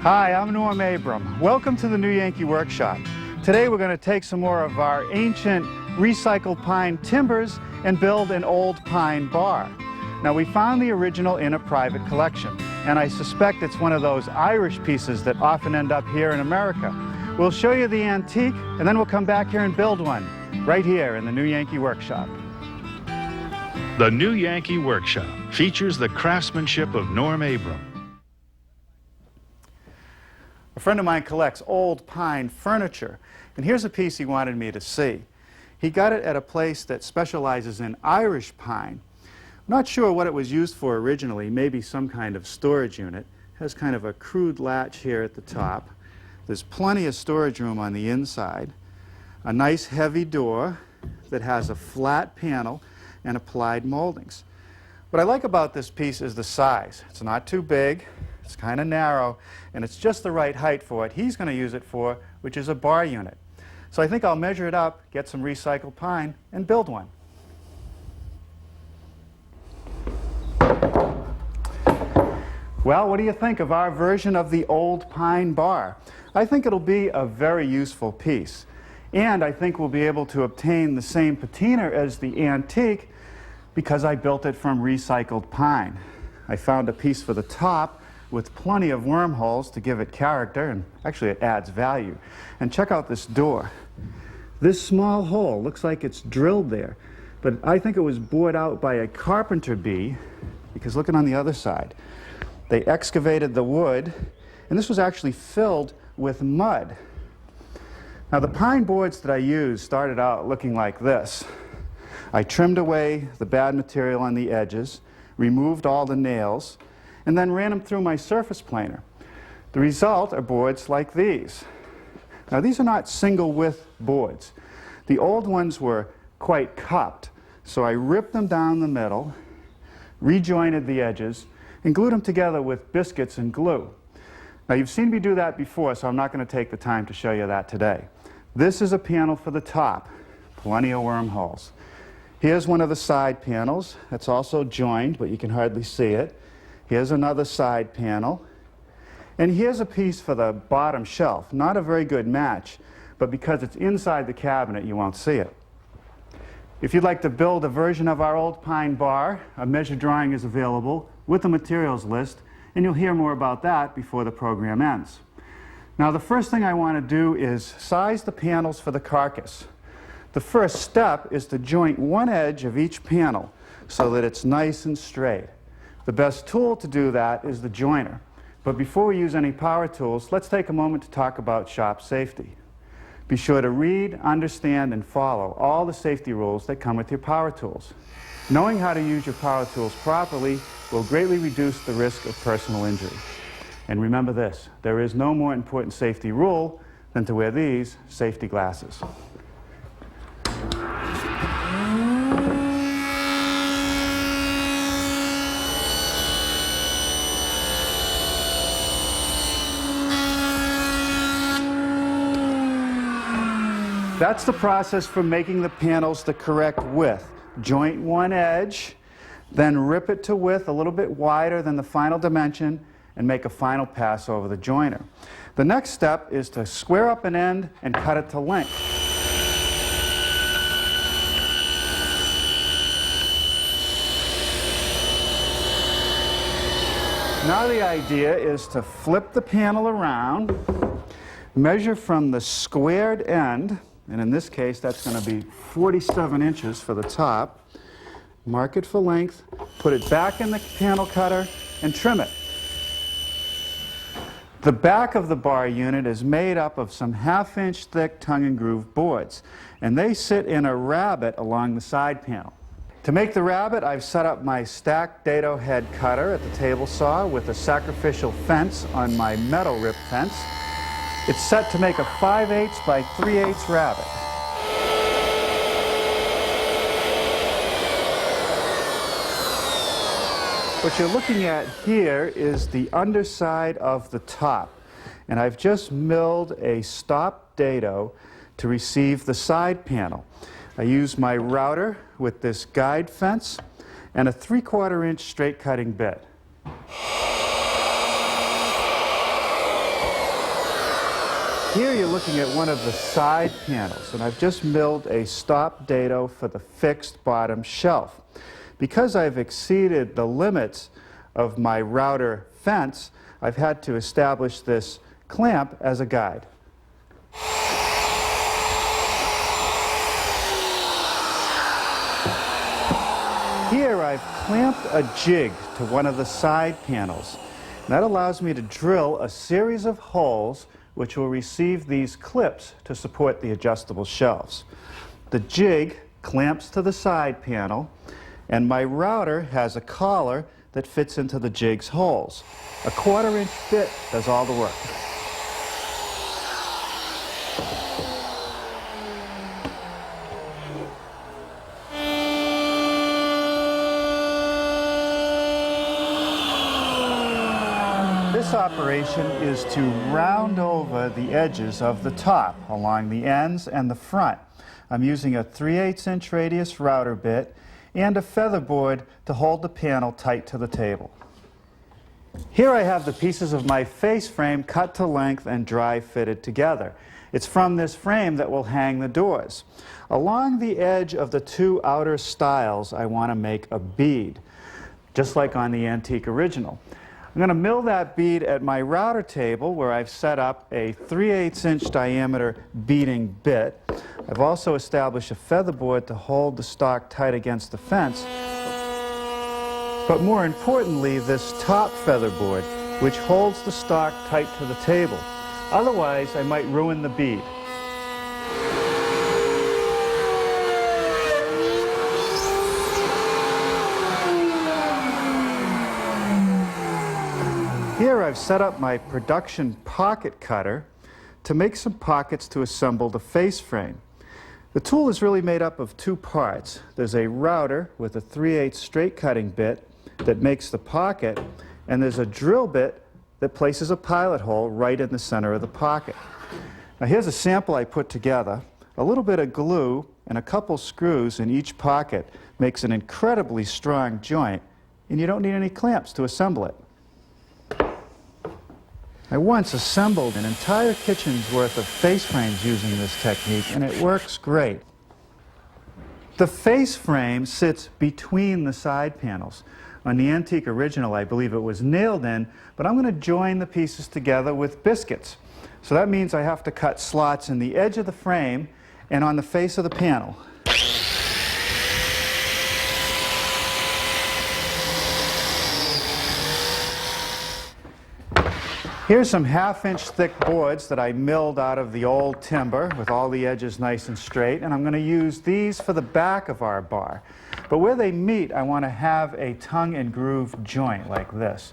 Hi, I'm Norm Abram. Welcome to the new Yankee Workshop. Today we're going to take some more of our ancient recycled pine timbers and build an old pine bar. Now, we found the original in a private collection, and I suspect it's one of those Irish pieces that often end up here in America. We'll show you the antique, and then we'll come back here and build one right here in the new Yankee Workshop. The new Yankee Workshop features the craftsmanship of Norm Abram. A friend of mine collects old pine furniture, and here's a piece he wanted me to see. He got it at a place that specializes in Irish pine. I'm not sure what it was used for originally, maybe some kind of storage unit. It has kind of a crude latch here at the top. There's plenty of storage room on the inside. A nice heavy door that has a flat panel and applied moldings. What I like about this piece is the size. It's not too big. It's kind of narrow, and it's just the right height for what he's going to use it for, which is a bar unit. So I think I'll measure it up, get some recycled pine, and build one. Well, what do you think of our version of the old pine bar? I think it'll be a very useful piece. And I think we'll be able to obtain the same patina as the antique because I built it from recycled pine. I found a piece for the top with plenty of wormholes to give it character, and actually it adds value. And check out this door. This small hole looks like it's drilled there, but I think it was bored out by a carpenter bee, because looking on the other side, they excavated the wood, and this was actually filled with mud. Now, the pine boards that I used started out looking like this. I trimmed away the bad material on the edges, removed all the nails, and then ran them through my surface planer. The result are boards like these. Now, these are not single width boards. The old ones were quite cupped, so I ripped them down the middle, rejointed the edges, and glued them together with biscuits and glue. Now, you've seen me do that before, so I'm not going to take the time to show you that today. This is a panel for the top, plenty of wormholes. Here's one of the side panels that's also joined, but you can hardly see it. Here's another side panel. And here's a piece for the bottom shelf. Not a very good match, but because it's inside the cabinet, you won't see it. If you'd like to build a version of our old pine bar, a measure drawing is available with the materials list, and you'll hear more about that before the program ends. Now, the first thing I want to do is size the panels for the carcass. The first step is to joint one edge of each panel so that it's nice and straight. The best tool to do that is the joiner. But before we use any power tools, let's take a moment to talk about shop safety. Be sure to read, understand, and follow all the safety rules that come with your power tools. Knowing how to use your power tools properly will greatly reduce the risk of personal injury. And remember this, there is no more important safety rule than to wear these safety glasses. That's the process for making the panels the correct width. Joint one edge, then rip it to width a little bit wider than the final dimension, and make a final pass over the joiner. The next step is to square up an end and cut it to length. Now the idea is to flip the panel around, measure from the squared end, and in this case that's going to be 47 inches for the top, mark it for length, put it back in the panel cutter, and trim it. The back of the bar unit is made up of some half-inch thick tongue and groove boards, and they sit in a rabbet along the side panel. To make the rabbet, I've set up my stacked dado head cutter at the table saw with a sacrificial fence on my metal rip fence. It's set to make a 5/8 by 3/8 rabbet. What you're looking at here is the underside of the top, and I've just milled a stop dado to receive the side panel. I use my router with this guide fence and a 3/4 inch straight cutting bit. Here you're looking at one of the side panels, and I've just milled a stop dado for the fixed bottom shelf. Because I've exceeded the limits of my router fence, I've had to establish this clamp as a guide. Here I've clamped a jig to one of the side panels. And that allows me to drill a series of holes which will receive these clips to support the adjustable shelves. The jig clamps to the side panel, and my router has a collar that fits into the jig's holes. A 1/4-inch bit does all the work. This operation is to round over the edges of the top along the ends and the front. I'm using a 3/8-inch radius router bit and a feather board to hold the panel tight to the table. Here I have the pieces of my face frame cut to length and dry fitted together. It's from this frame that will hang the doors. Along the edge of the two outer stiles, I want to make a bead, just like on the antique original. I'm going to mill that bead at my router table where I've set up a 3/8-inch diameter beading bit. I've also established a feather board to hold the stock tight against the fence. But more importantly, this top feather board, which holds the stock tight to the table. Otherwise, I might ruin the bead. Here I've set up my production pocket cutter to make some pockets to assemble the face frame. The tool is really made up of two parts. There's a router with a 3/8 straight cutting bit that makes the pocket, and there's a drill bit that places a pilot hole right in the center of the pocket. Now here's a sample I put together. A little bit of glue and a couple screws in each pocket makes an incredibly strong joint, and you don't need any clamps to assemble it. I once assembled an entire kitchen's worth of face frames using this technique, and it works great. The face frame sits between the side panels. On the antique original, I believe it was nailed in, but I'm going to join the pieces together with biscuits. So that means I have to cut slots in the edge of the frame and on the face of the panel. Here's some 1/2-inch thick boards that I milled out of the old timber with all the edges nice and straight, and I'm going to use these for the back of our bar. But where they meet, I want to have a tongue and groove joint like this.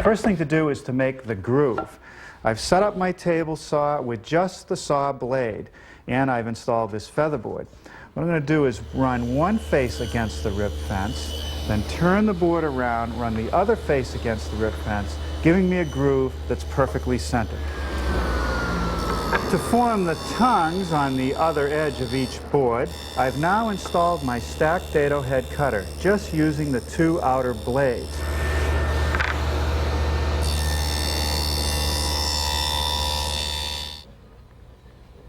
First thing to do is to make the groove. I've set up my table saw with just the saw blade, and I've installed this feather board. What I'm going to do is run one face against the rip fence, then turn the board around, run the other face against the rip fence, giving me a groove that's perfectly centered. To form the tongues on the other edge of each board, I've now installed my stacked dado head cutter, just using the two outer blades.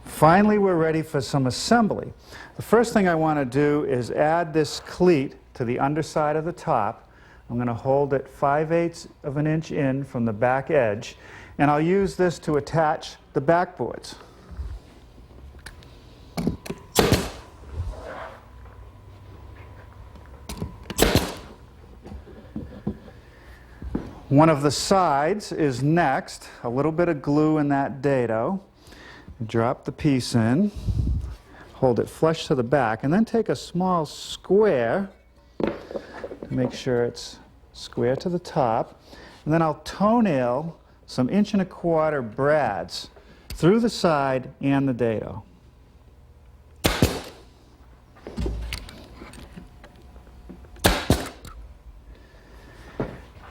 Finally, we're ready for some assembly. The first thing I want to do is add this cleat to the underside of the top. I'm going to hold it 5/8 of an inch in from the back edge, and I'll use this to attach the backboards. One of the sides is next. A little bit of glue in that dado. Drop the piece in, hold it flush to the back, and then take a small square to make sure it's square to the top, and then I'll toenail some 1¼ inch brads through the side and the dado.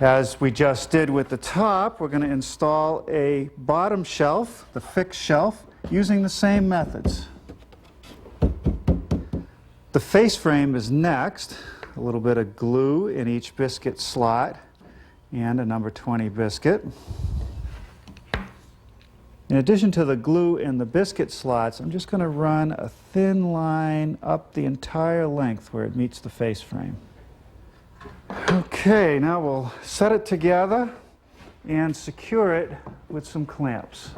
As we just did with the top, we're going to install a bottom shelf, the fixed shelf, using the same methods. The face frame is next. A little bit of glue in each biscuit slot and a number 20 biscuit. In addition to the glue in the biscuit slots, I'm just going to run a thin line up the entire length where it meets the face frame. Okay, now we'll set it together and secure it with some clamps.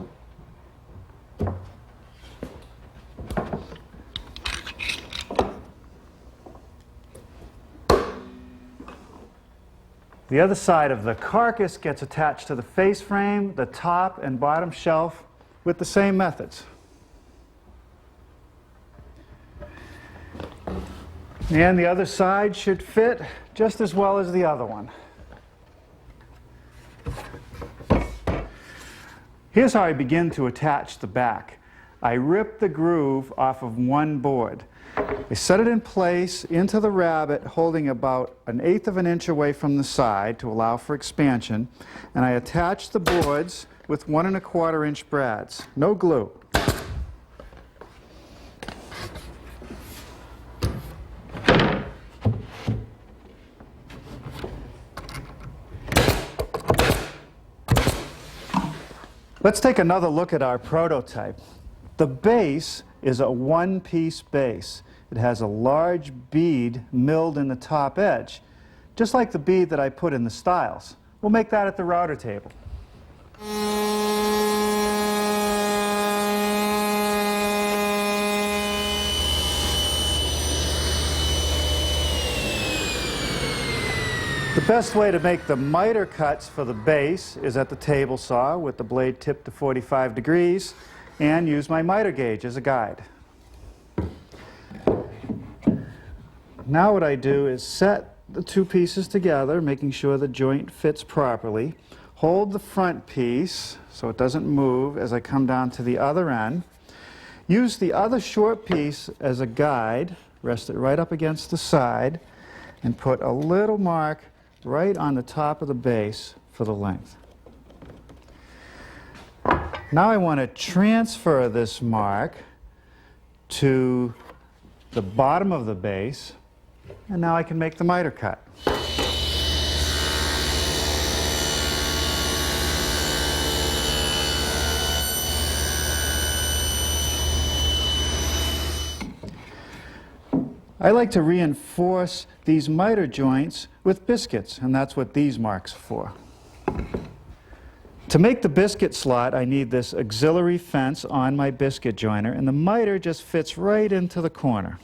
The other side of the carcass gets attached to the face frame, the top and bottom shelf, with the same methods. And the other side should fit just as well as the other one. Here's how I begin to attach the back. I rip the groove off of one board. I set it in place into the rabbet, holding about 1/8 of an inch away from the side to allow for expansion, and I attach the boards with 1 1/4 inch brads. No glue. Let's take another look at our prototype. The base is a one-piece base. It has a large bead milled in the top edge, just like the bead that I put in the stiles. We'll make that at the router table. The best way to make the miter cuts for the base is at the table saw with the blade tipped to 45 degrees and use my miter gauge as a guide. Now what I do is set the two pieces together, making sure the joint fits properly. Hold the front piece so it doesn't move as I come down to the other end. Use the other short piece as a guide, rest it right up against the side, and put a little mark right on the top of the base for the length. Now I want to transfer this mark to the bottom of the base, and now I can make the miter cut. I like to reinforce these miter joints with biscuits, and that's what these marks are for. To make the biscuit slot, I need this auxiliary fence on my biscuit joiner, and the miter just fits right into the corner.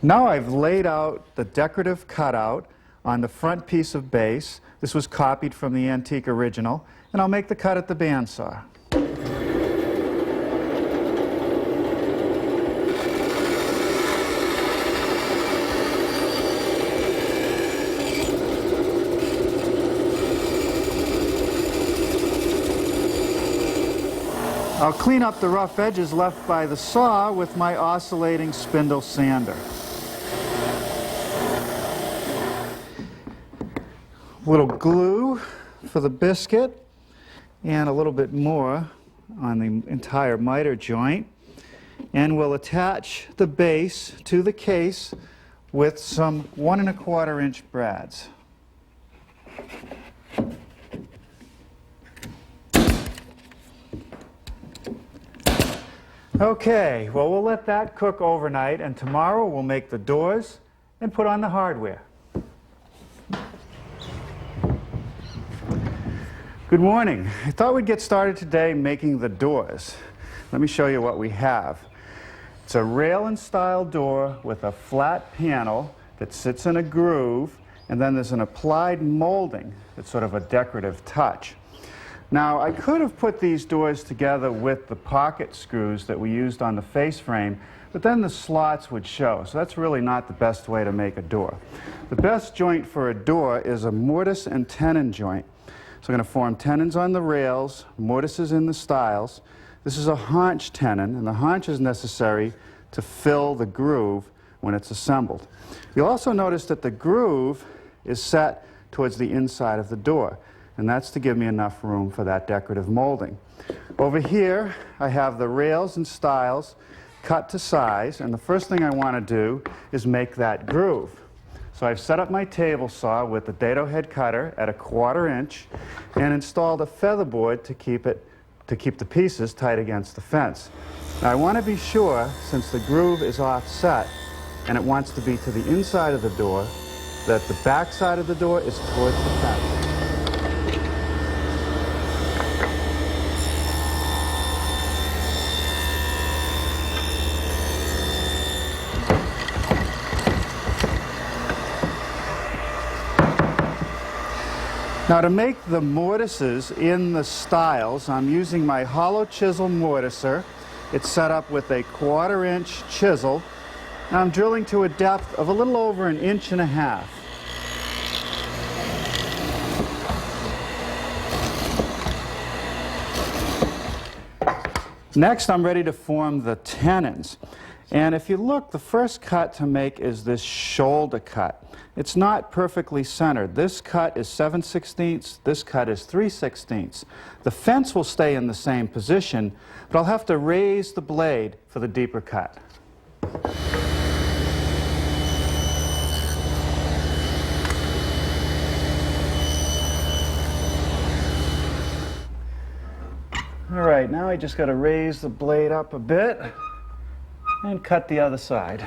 Now I've laid out the decorative cutout on the front piece of base. This was copied from the antique original, and I'll make the cut at the bandsaw. I'll clean up the rough edges left by the saw with my oscillating spindle sander. A little glue for the biscuit and a little bit more on the entire miter joint, and we'll attach the base to the case with some 1 1/4 inch brads. Okay, well, we'll let that cook overnight, and tomorrow we'll make the doors and put on the hardware. Good morning. I thought we'd get started today making the doors. Let me show you what we have. It's a rail and style door with a flat panel that sits in a groove, and then there's an applied molding that's sort of a decorative touch. Now, I could have put these doors together with the pocket screws that we used on the face frame, but then the slots would show, so that's really not the best way to make a door. The best joint for a door is a mortise and tenon joint. So I'm going to form tenons on the rails, mortises in the stiles. This is a haunch tenon, and the haunch is necessary to fill the groove when it's assembled. You'll also notice that the groove is set towards the inside of the door, and that's to give me enough room for that decorative molding. Over here, I have the rails and stiles cut to size, and the first thing I want to do is make that groove. So I've set up my table saw with the dado head cutter at 1/4 inch and installed a feather board to keep the pieces tight against the fence. Now I want to be sure, since the groove is offset and it wants to be to the inside of the door, that the back side of the door is towards the fence. Now to make the mortises in the stiles, I'm using my hollow chisel mortiser. It's set up with a 1/4 inch chisel. Now I'm drilling to a depth of a little over 1.5 inches. Next, I'm ready to form the tenons. And if you look, the first cut to make is this shoulder cut. It's not perfectly centered. This cut is 7/16, this cut is 3/16. The fence will stay in the same position, but I'll have to raise the blade for the deeper cut. All right, now I just got to raise the blade up a bit and cut the other side.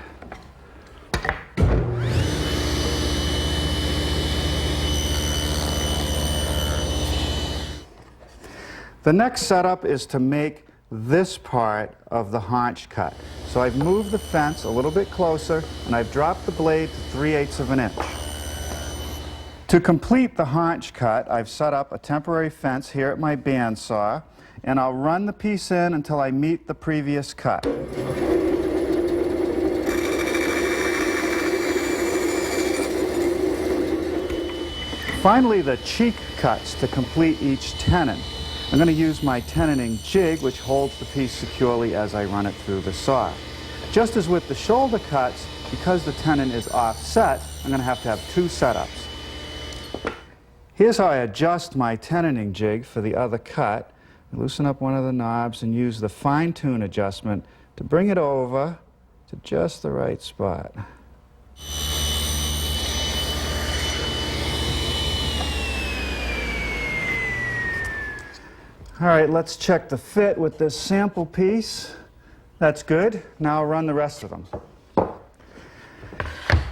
The next setup is to make this part of the haunch cut. So I've moved the fence a little bit closer and I've dropped the blade to 3/8 of an inch. To complete the haunch cut, I've set up a temporary fence here at my bandsaw, and I'll run the piece in until I meet the previous cut. Finally, the cheek cuts to complete each tenon. I'm going to use my tenoning jig, which holds the piece securely as I run it through the saw. Just as with the shoulder cuts, because the tenon is offset, I'm going to have 2 setups. Here's how I adjust my tenoning jig for the other cut. I loosen up one of the knobs and use the fine-tune adjustment to bring it over to just the right spot. All right, let's check the fit with this sample piece. That's good. Now I'll run the rest of them.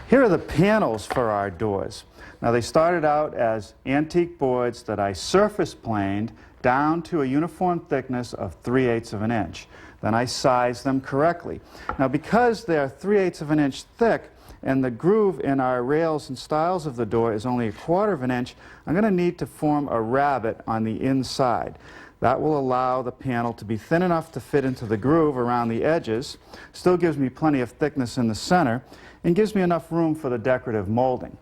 Here are the panels for our doors. Now they started out as antique boards that I surface planed down to a uniform thickness of 3/8 of an inch. Then I sized them correctly. Now because they're 3/8 of an inch thick and the groove in our rails and stiles of the door is only 1/4 of an inch, I'm going to need to form a rabbet on the inside. That will allow the panel to be thin enough to fit into the groove around the edges, still gives me plenty of thickness in the center, and gives me enough room for the decorative molding.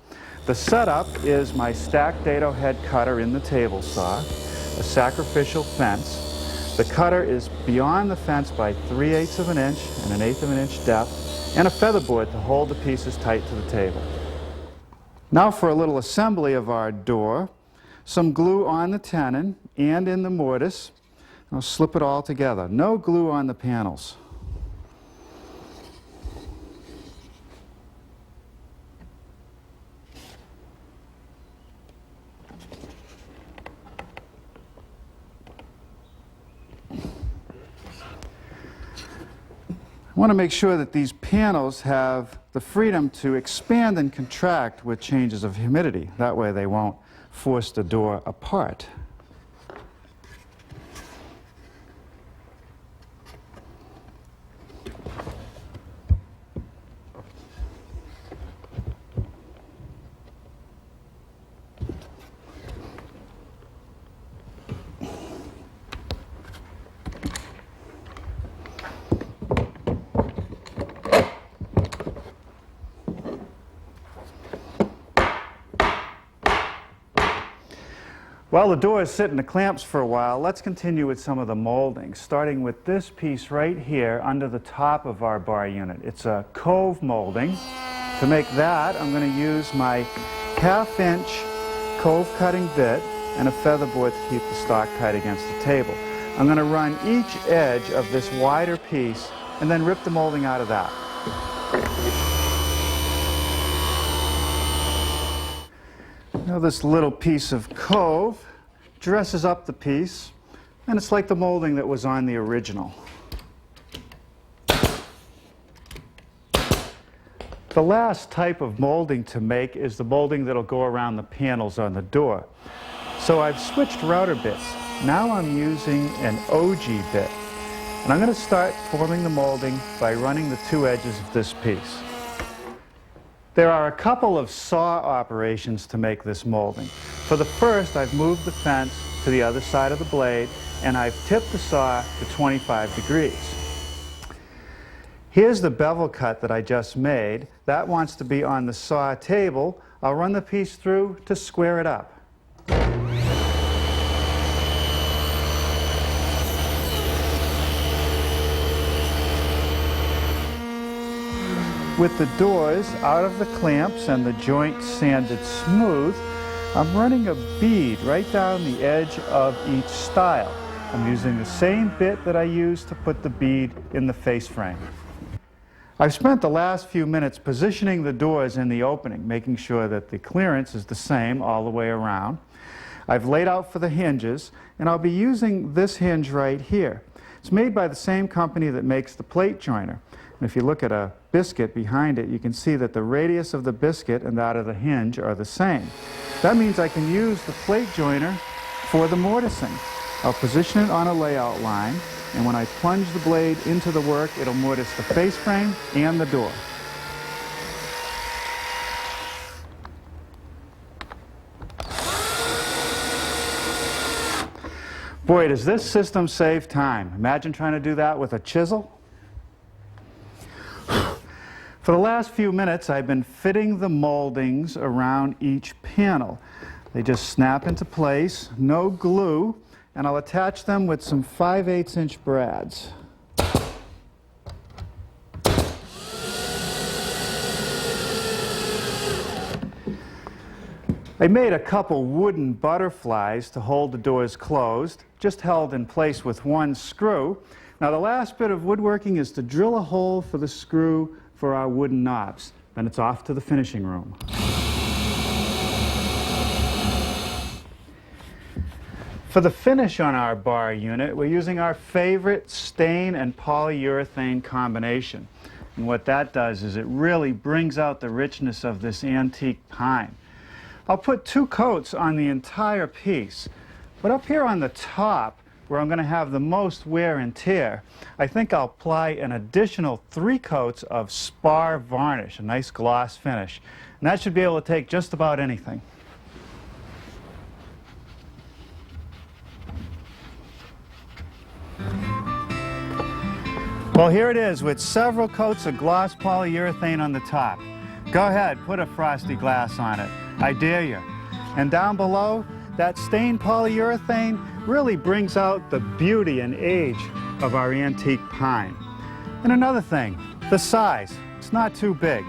The setup is my stacked dado head cutter in the table saw, a sacrificial fence. The cutter is beyond the fence by 3/8 of an inch and 1/8 of an inch depth, and a feather board to hold the pieces tight to the table. Now for a little assembly of our door. Some glue on the tenon and in the mortise. I'll slip it all together. No glue on the panels. I want to make sure that these panels have the freedom to expand and contract with changes of humidity. That way they won't force the door apart. While the door is sitting in the clamps for a while, let's continue with some of the molding, starting with this piece right here under the top of our bar unit. It's a cove molding. To make that, I'm going to use my 1/2 inch cove cutting bit and a feather board to keep the stock tight against the table. I'm going to run each edge of this wider piece and then rip the molding out of that. Now this little piece of cove dresses up the piece, and it's like the molding that was on the original. The last type of molding to make is the molding that'll go around the panels on the door. So I've switched router bits. Now I'm using an OG bit. And I'm going to start forming the molding by running the two edges of this piece. There are a couple of saw operations to make this molding. For the first, I've moved the fence to the other side of the blade, and I've tipped the saw to 25 degrees. Here's the bevel cut that I just made. That wants to be on the saw table. I'll run the piece through to square it up. With the doors out of the clamps and the joint sanded smooth, I'm running a bead right down the edge of each stile. I'm using the same bit that I used to put the bead in the face frame. I've spent the last few minutes positioning the doors in the opening, making sure that the clearance is the same all the way around. I've laid out for the hinges, and I'll be using this hinge right here. It's made by the same company that makes the plate joiner. And if you look at a biscuit behind it, you can see that the radius of the biscuit and that of the hinge are the same. That means I can use the plate joiner for the mortising. I'll position it on a layout line, and when I plunge the blade into the work, it'll mortise the face frame and the door. Boy, does this system save time. Imagine trying to do that with a chisel. For the last few minutes, I've been fitting the moldings around each panel. They just snap into place, no glue, and I'll attach them with some 5/8" brads. I made a couple wooden butterflies to hold the doors closed, just held in place with one screw. Now the last bit of woodworking is to drill a hole for the screw for our wooden knobs. Then it's off to the finishing room. For the finish on our bar unit, we're using our favorite stain and polyurethane combination. And what that does is it really brings out the richness of this antique pine. I'll put 2 coats on the entire piece, but up here on the top, where I'm going to have the most wear and tear, I think I'll apply an additional 3 coats of spar varnish, a nice gloss finish. And that should be able to take just about anything. Well, here it is with several coats of gloss polyurethane on the top. Go ahead, put a frosty glass on it. I dare you. And down below, that stained polyurethane really brings out the beauty and age of our antique pine. And another thing, the size. It's not too big.